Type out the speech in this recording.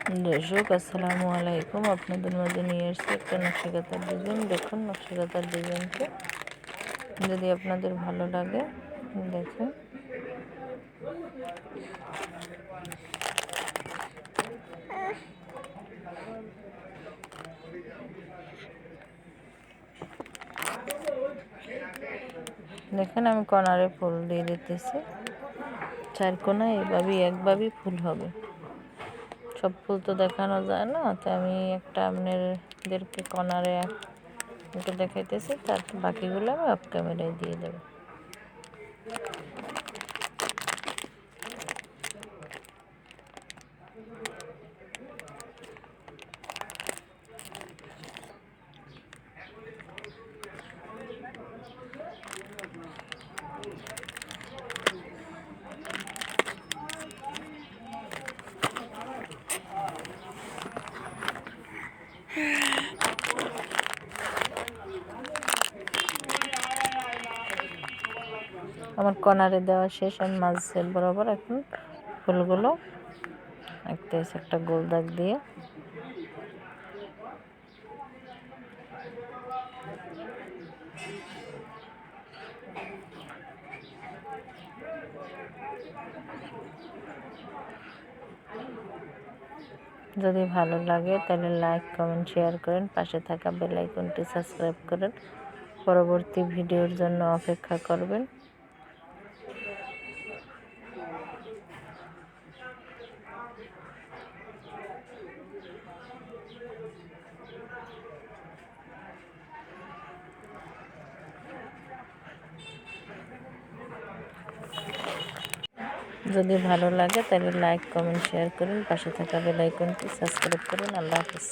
দর্শক আসসালামু আলাইকুম, আপনাদের মাঝে নিয়ে এসেছি একটা নকশিকাঁথার ডিজাইন। দেখুন নকশিকাঁথার ডিজাইনটা যদি আপনাদের ভালো লাগে দেখেন। দেখেন আমি কর্নারে ফুল দিয়ে দিতেছি, চার কোনা এইভাবেই একভাবেই ফুল হবে। সব ফুল তো দেখানো যায় না, তো আমি একটা আপনাদেরকে কর্নারে একটু দেখাইতেছি, তার বাকিগুলো আমি অফ ক্যামেরায় দিয়ে দেবো। আমার কর্নারে দেওয়া শেষ, আমি মাঝের বরাবর এখন ফুলগুলো একটা গোল দাগ দিয়ে যদি ভালো লাগে তাহলে লাইক কমেন্ট শেয়ার করেন, পাশে থাকা বেল আইকনটি সাবস্ক্রাইব করেন, পরবর্তী ভিডিওর জন্য অপেক্ষা করবেন। যদি ভালো লাগে তাহলে লাইক কমেন্ট শেয়ার করুন, পাশে থাকা বেল আইকনটি সাবস্ক্রাইব করুন। আল্লাহ হাফেজ।